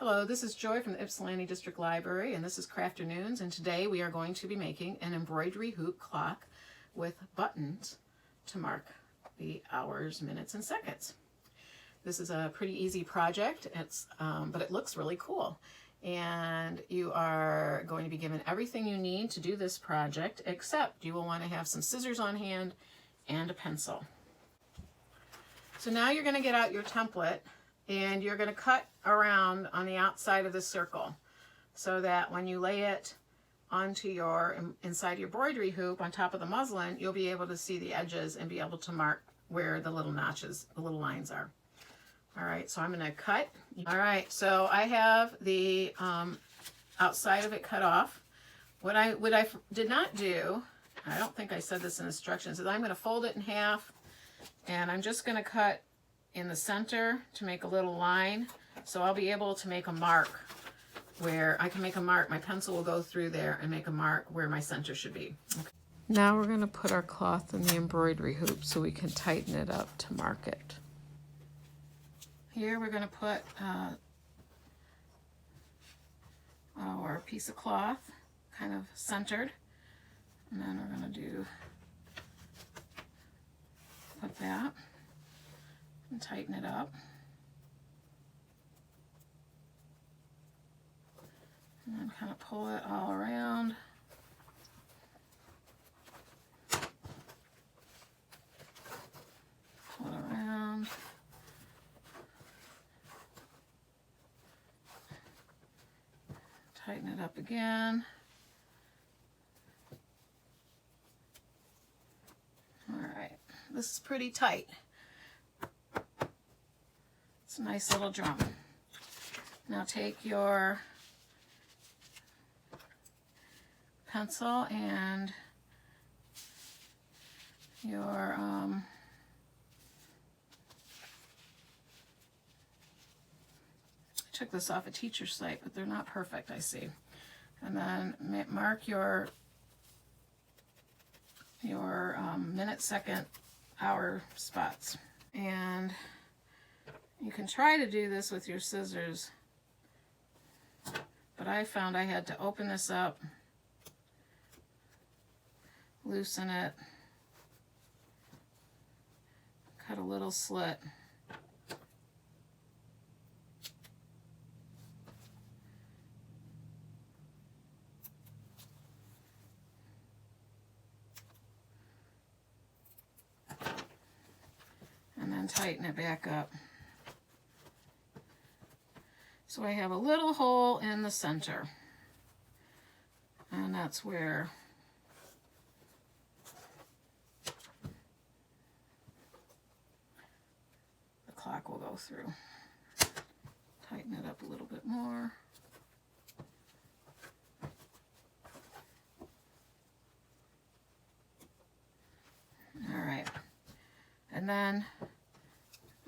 Hello, this is Joy from the Ypsilanti District Library, and this is Crafternoons, and today we are going to be making an embroidery hoop clock with buttons to mark the hours, minutes, and seconds. This is a pretty easy project, but it looks really cool. And you are going to be given everything you need to do this project, except you will want to have some scissors on hand and a pencil. So now you're going to get out your template and you're going to cut around on the outside of the circle so that when you lay it onto inside your embroidery hoop on top of the muslin, you'll be able to see the edges and be able to mark where the little notches, the little lines are. All right, so I'm going to cut. All right, so I have the outside of it cut off. What I did not do, I don't think I said this in instructions, is I'm going to fold it in half, and I'm just going to cut in the center to make a little line. So I'll be able to make a mark where I can make a mark. My pencil will go through there and make a mark where my center should be. Okay. Now we're going to put our cloth in the embroidery hoop so we can tighten it up to mark it. Here we're going to put our piece of cloth kind of centered, and then we're going to put that and tighten it up. And then kind of pull it all around. Pull it around. Tighten it up again. All right, this is pretty tight. It's a nice little drum. Now take your pencil and your I took this off a teacher's site, but they're not perfect, I see. And then mark your minute, second, hour spots. And you can try to do this with your scissors, but I found I had to open this up, loosen it, cut a little slit, and then tighten it back up. So I have a little hole in the center, and that's where the clock will go through. Tighten it up a little bit more. All right, and then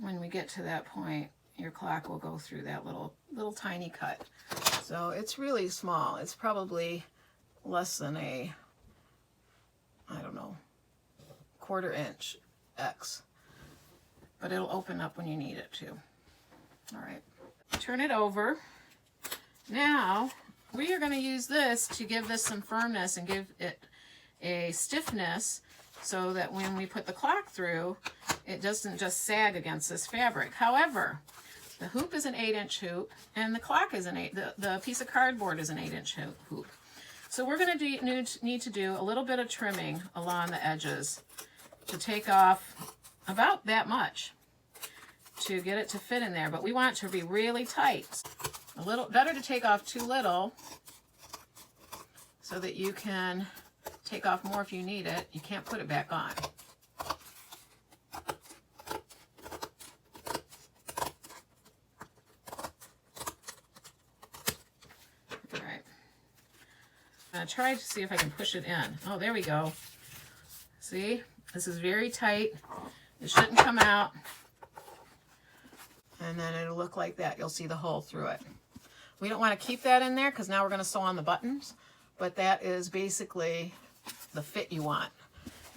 when we get to that point, your clock will go through that little tiny cut. So it's really small. It's probably less than a, I don't know, 1/4 inch X. But it'll open up when you need it to. All right, turn it over. Now we are going to use this to give this some firmness and give it a stiffness so that when we put the clock through, it doesn't just sag against this fabric. However, the hoop is an 8-inch hoop, and the clock is the piece of cardboard is an 8-inch hoop. So we're going to need to do a little bit of trimming along the edges to take off about that much to get it to fit in there, but we want it to be really tight. A little better to take off too little so that you can take off more if you need it. You can't put it back on. Try to see if I can push it in. Oh, there we go. See? This is very tight. It shouldn't come out. And then it'll look like that. You'll see the hole through it. We don't want to keep that in there because now we're going to sew on the buttons. But that is basically the fit you want.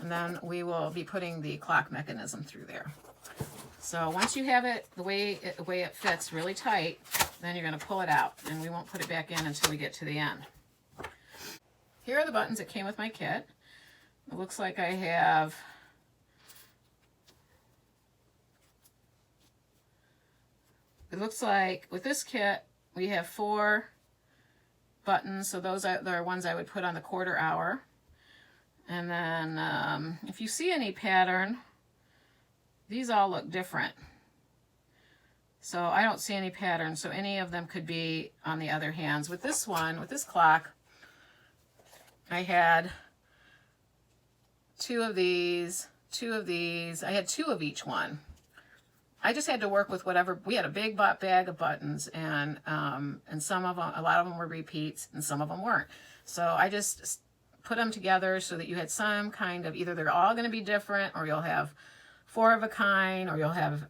And then we will be putting the clock mechanism through there. So once you have it the way it fits really tight, then you're going to pull it out, and we won't put it back in until we get to the end. Here are the buttons that came with my kit. It looks like I have with this kit we have 4 buttons, so those are the ones I would put on the 1/4 hour. And then if you see any pattern, these all look different. So I don't see any pattern, so any of them could be on the other hands. With this one, with this clock, I had 2 of these, 2 of these. I had 2 of each one. I just had to work with whatever. We had a big bag of buttons, and some of them, a lot of them were repeats, and some of them weren't. So I just put them together so that you had some kind of, either they're all going to be different, or you'll have 4 of a kind, or you'll have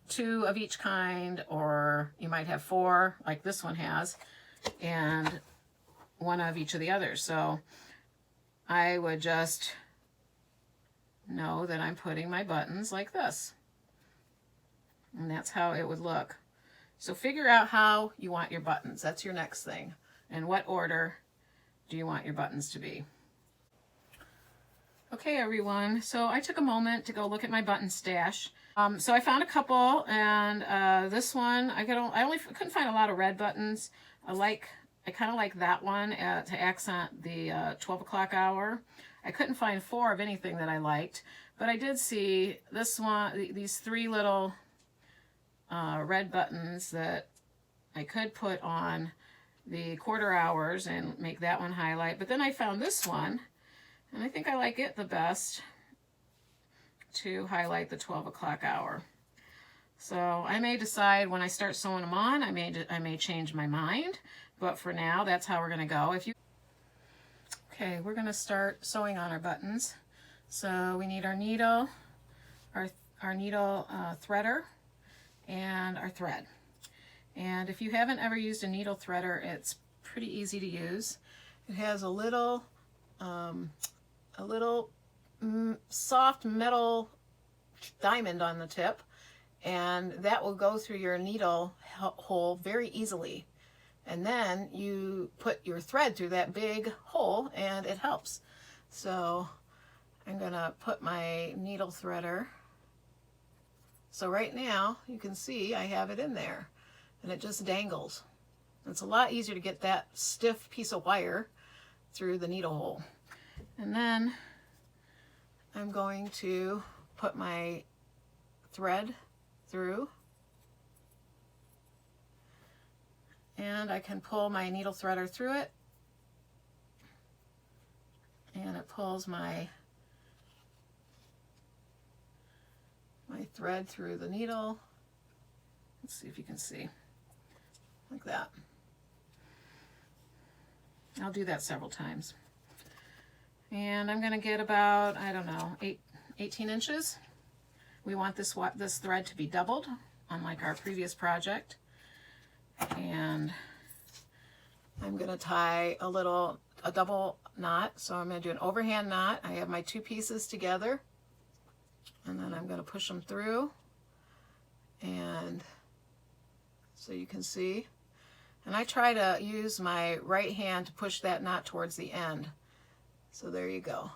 2 of each kind, or you might have 4 like this one has, and 1 of each of the others. So I would just know that I'm putting my buttons like this. And that's how it would look. So figure out how you want your buttons. That's your next thing. And what order do you want your buttons to be? Okay, everyone. So I took a moment to go look at my button stash. So I found a couple, and this one I couldn't find a lot of red buttons. I kind of like that one to accent the 12 o'clock hour. I couldn't find 4 of anything that I liked, but I did see this one, these 3 little red buttons that I could put on the 1/4 hours and make that one highlight. But then I found this one, and I think I like it the best to highlight the 12 o'clock hour. So I may decide when I start sewing them on, I may change my mind, but for now, that's how we're going to go. Okay, we're going to start sewing on our buttons. So we need our needle, our needle threader, and our thread. And if you haven't ever used a needle threader, it's pretty easy to use. It has a little soft metal diamond on the tip, and that will go through your needle hole very easily. And then you put your thread through that big hole, and it helps. So I'm gonna put my needle threader. So right now you can see I have it in there, and it just dangles. It's a lot easier to get that stiff piece of wire through the needle hole. And then I'm going to put my thread through, and I can pull my needle threader through it, and it pulls my thread through the needle. Let's see if you can see, like that. I'll do that several times. And I'm going to get about, I don't know, 18 inches. We want this thread to be doubled, unlike our previous project. And I'm going to tie a double knot. So I'm going to do an overhand knot. I have my 2 pieces together, and then I'm going to push them through, and so you can see. And I try to use my right hand to push that knot towards the end. So there you go.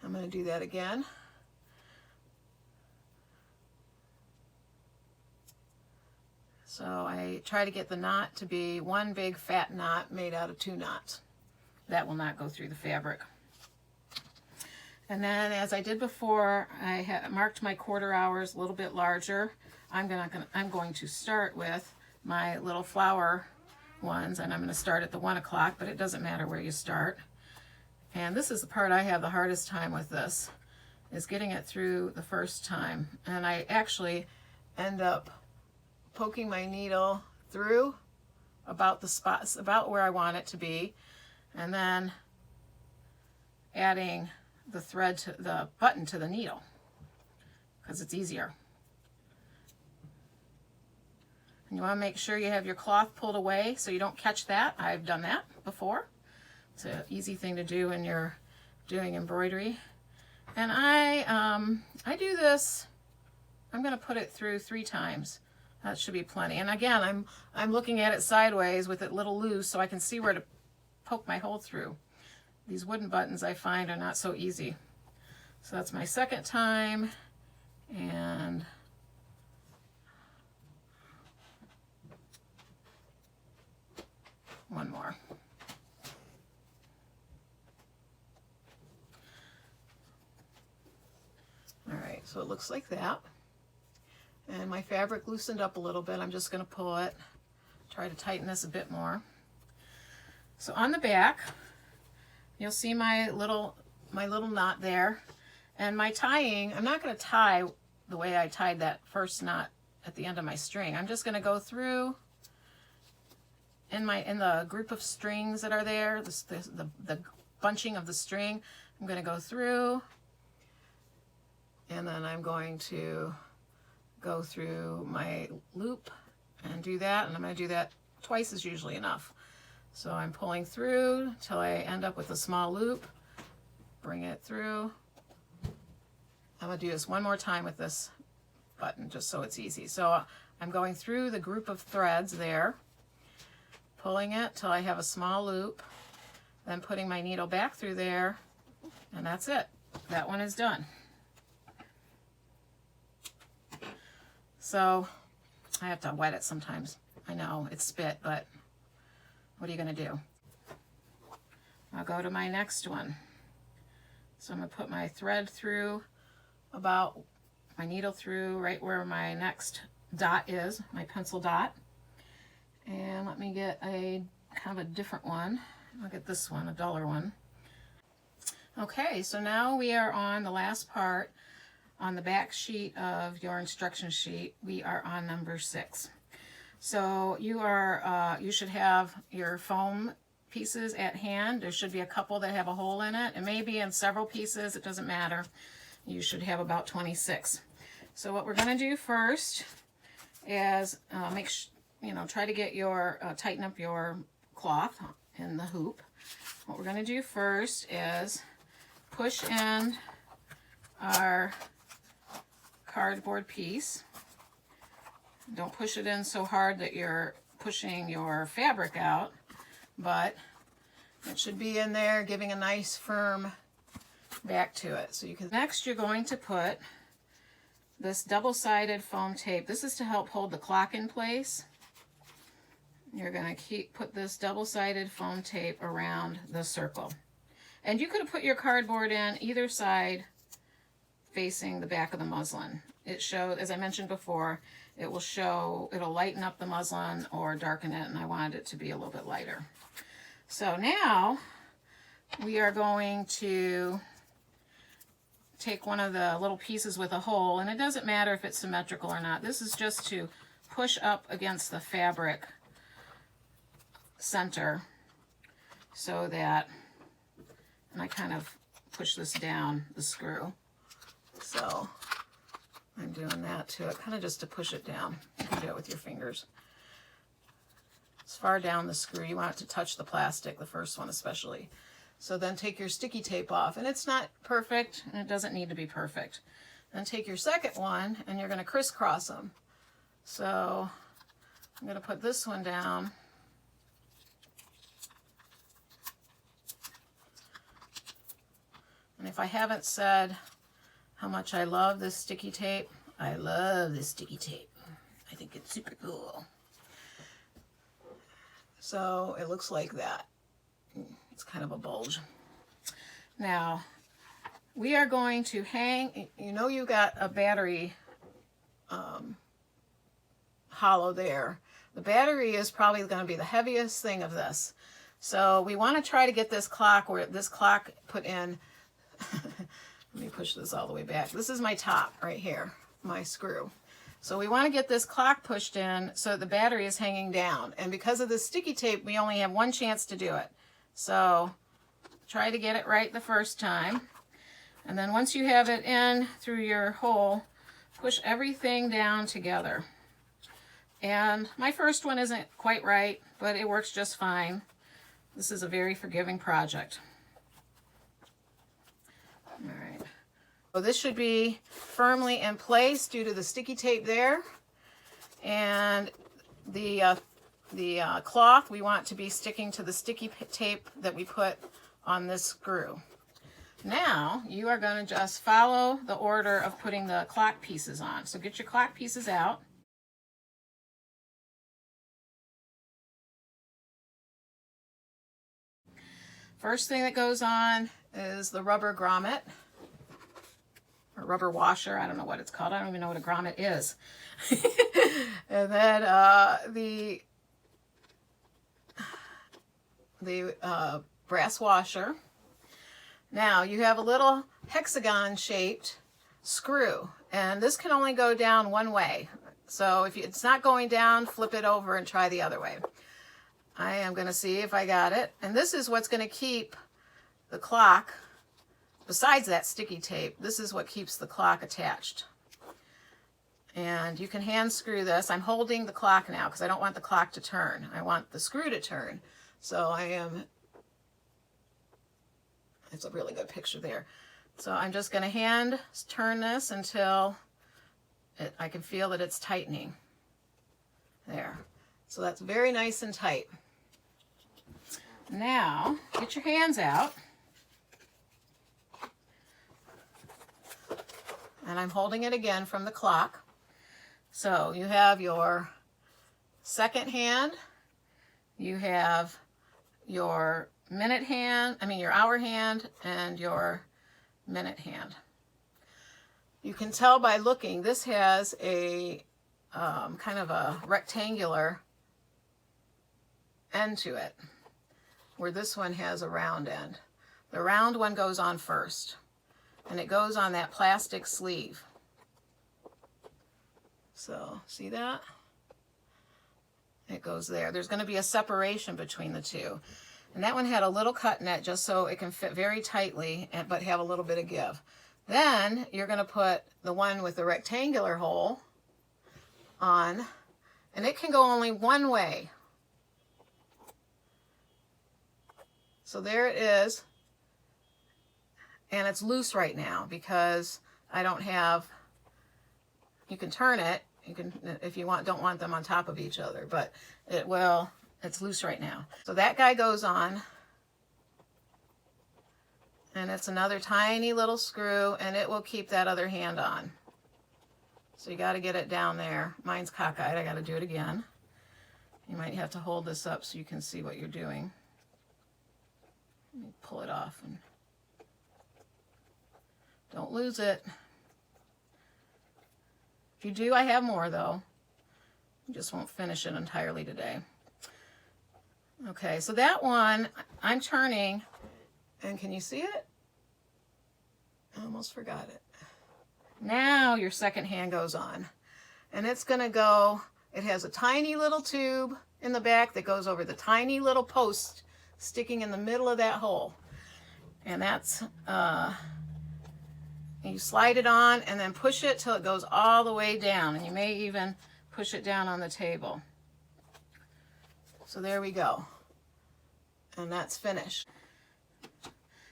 I'm going to do that again. So I try to get the knot to be one big fat knot made out of 2 knots. That will not go through the fabric. And then, as I did before, I marked my 1/4 hours a little bit larger. I'm going to start with my little flower ones, and I'm going to start at the 1 o'clock, but it doesn't matter where you start. And this is the part I have the hardest time with this, is getting it through the first time. And I actually end up poking my needle through about the spots, about where I want it to be, and then adding the thread to the button to the needle, because it's easier. And you want to make sure you have your cloth pulled away so you don't catch that. I've done that before. It's an easy thing to do when you're doing embroidery. And I do this, I'm going to put it through 3 times. That should be plenty. And again, I'm looking at it sideways with it a little loose so I can see where to poke my hole through. These wooden buttons I find are not so easy. So that's my second time, and one more. All right, so it looks like that. And my fabric loosened up a little bit. I'm just going to pull it, try to tighten this a bit more. So on the back, you'll see my little knot there. And my tying, I'm not going to tie the way I tied that first knot at the end of my string. I'm just going to go through in the group of strings that are there, the bunching of the string. I'm going to go through, and then I'm going to go through my loop and do that, and I'm going to do that twice is usually enough. So I'm pulling through till I end up with a small loop, bring it through. I'm going to do this one more time with this button just so it's easy. So I'm going through the group of threads there, pulling it till I have a small loop, then putting my needle back through there, and that's it. That one is done. So I have to wet it sometimes. I know it's spit, but what are you going to do? I'll go to my next one. So I'm going to put my thread through about my needle through right where my next dot is, my pencil dot. And let me get a kind of a different one. I'll get this one, a duller one. Okay, so now we are on the last part. On the back sheet of your instruction sheet, we are on number 6. So you should have your foam pieces at hand. There should be a couple that have a hole in it. It may be in several pieces, it doesn't matter. You should have about 26. So what we're going to do first is try to get your tighten up your cloth in the hoop. What we're going to do first is push in our cardboard piece. Don't push it in so hard that you're pushing your fabric out, but it should be in there giving a nice firm back to it. So next you're going to put this double-sided foam tape. This is to help hold the clock in place. You're going to put this double-sided foam tape around the circle. And you could have put your cardboard in either side facing the back of the muslin. It shows, as I mentioned before, it'll lighten up the muslin or darken it, and I wanted it to be a little bit lighter. So now we are going to take one of the little pieces with a hole, and it doesn't matter if it's symmetrical or not. This is just to push up against the fabric center so that, and I kind of push this down the screw. So I'm doing that to it, kind of just to push it down. You can do it with your fingers. As far down the screw, you want it to touch the plastic, the first one especially. So then take your sticky tape off, and it's not perfect, and it doesn't need to be perfect. Then take your second one, and you're going to crisscross them. So I'm going to put this one down. And if I haven't said how much I love this sticky tape, I love this sticky tape. I think it's super cool. So it looks like that. It's kind of a bulge. Now, we are going to hang, you got a battery hollow there. The battery is probably going to be the heaviest thing of this. So we want to try to get this clock put in. Let me push this all the way back. This is my top right here, my screw. So we want to get this clock pushed in so the battery is hanging down. And because of this sticky tape, we only have one chance to do it. So try to get it right the first time. And then once you have it in through your hole, push everything down together. And my first one isn't quite right, but it works just fine. This is a very forgiving project. All right. So this should be firmly in place due to the sticky tape there. And the cloth we want to be sticking to the sticky tape that we put on this screw. Now you are going to just follow the order of putting the clock pieces on. So get your clock pieces out. First thing that goes on is the rubber grommet, or rubber washer. I don't know what it's called. I don't even know what a grommet is. And then the brass washer. Now you have a little hexagon shaped screw, and this can only go down one way. So if it's not going down, flip it over and try the other way. I am going to see if I got it. And this is what's going to keep the clock, besides that sticky tape, this is what keeps the clock attached. And you can hand screw this. I'm holding the clock now because I don't want the clock to turn. I want the screw to turn. So it's a really good picture there. So I'm just going to hand turn this until I can feel that it's tightening. There. So that's very nice and tight. Now, get your hands out. And I'm holding it again from the clock. So you have your second hand, you have your minute hand, your hour hand, and your minute hand. You can tell by looking, this has a kind of a rectangular end to it, where this one has a round end. The round one goes on first, and it goes on that plastic sleeve. So, see that? It goes there. There's going to be a separation between the two. And that one had a little cut in it just so it can fit very tightly, but have a little bit of give. Then you're going to put the one with the rectangular hole on, and it can go only one way. So there it is, and it's loose right now because I don't have, you can turn it, you can, if you don't want them on top of each other, but it's loose right now. So that guy goes on, and it's another tiny little screw, and it will keep that other hand on. So you got to get it down there. Mine's cockeyed, I got to do it again. You might have to hold this up so you can see what you're doing. Let me pull it off, and don't lose it. If you do, I have more though. You just won't finish it entirely today. Okay, so that one I'm turning, and can you see it? I almost forgot it. Now your second hand goes on, and it's going to go, it has a tiny little tube in the back that goes over the tiny little post sticking in the middle of that hole. And that's, you slide it on and then push it till it goes all the way down, and you may even push it down on the table. So there we go. And that's finished.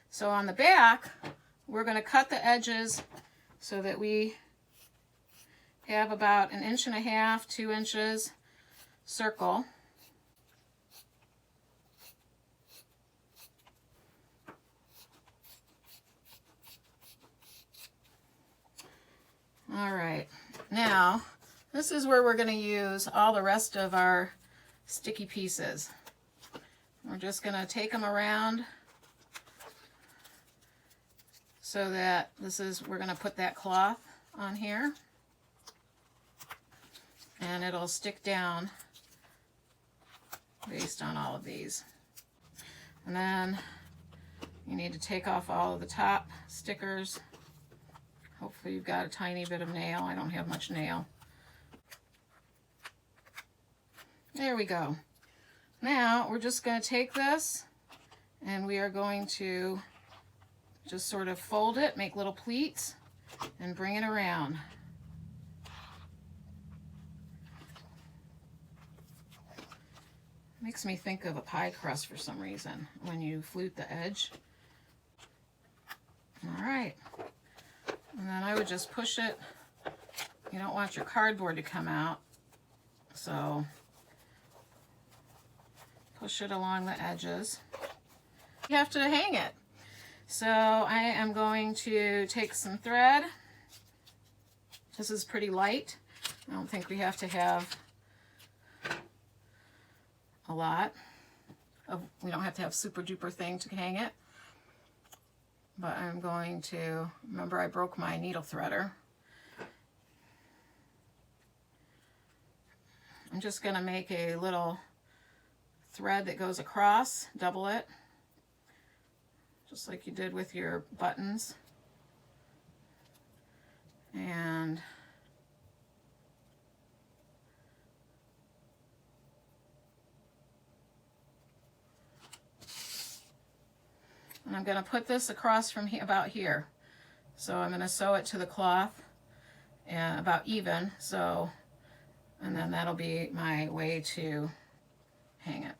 So on the back, we're going to cut the edges so that we have about 1.5 inches, 2 inches circle. All right, now this is where we're going to use all the rest of our sticky pieces. We're just going to take them around so that we're going to put that cloth on here, and it'll stick down based on all of these. And then you need to take off all of the top stickers. Hopefully you've got a tiny bit of nail. I don't have much nail. There we go. Now we're just going to take this, and we are going to just sort of fold it, make little pleats, and bring it around. Makes me think of a pie crust for some reason when you flute the edge. All right. And then I would just push it. You don't want your cardboard to come out. So push it along the edges. You have to hang it. So I am going to take some thread. This is pretty light. I don't think we have to have a lot. We don't have to have super duper thing to hang it. But I'm going to, remember I broke my needle threader. I'm just going to make a little thread that goes across, double it, just like you did with your buttons. And I'm going to put this across from here, about here. So I'm going to sew it to the cloth and about even. So, and then that'll be my way to hang it.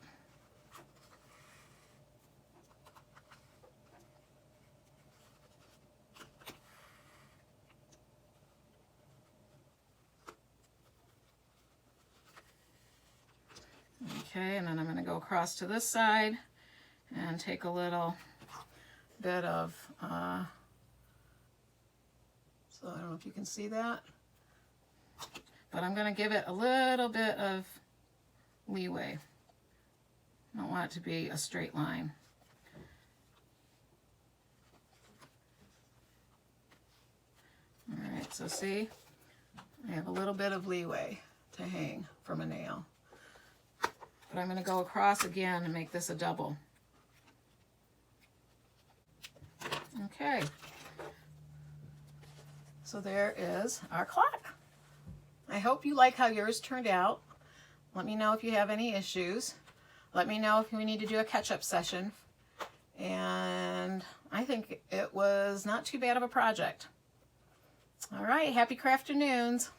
Okay, and then I'm going to go across to this side and take a little bit of, so I don't know if you can see that, but I'm going to give it a little bit of leeway. I don't want it to be a straight line. All right, so see, I have a little bit of leeway to hang from a nail. But I'm going to go across again and make this a double. Okay. So there is our clock. I hope you like how yours turned out. Let me know if you have any issues. Let me know if we need to do a catch-up session. And I think it was not too bad of a project. All right, happy Crafternoons.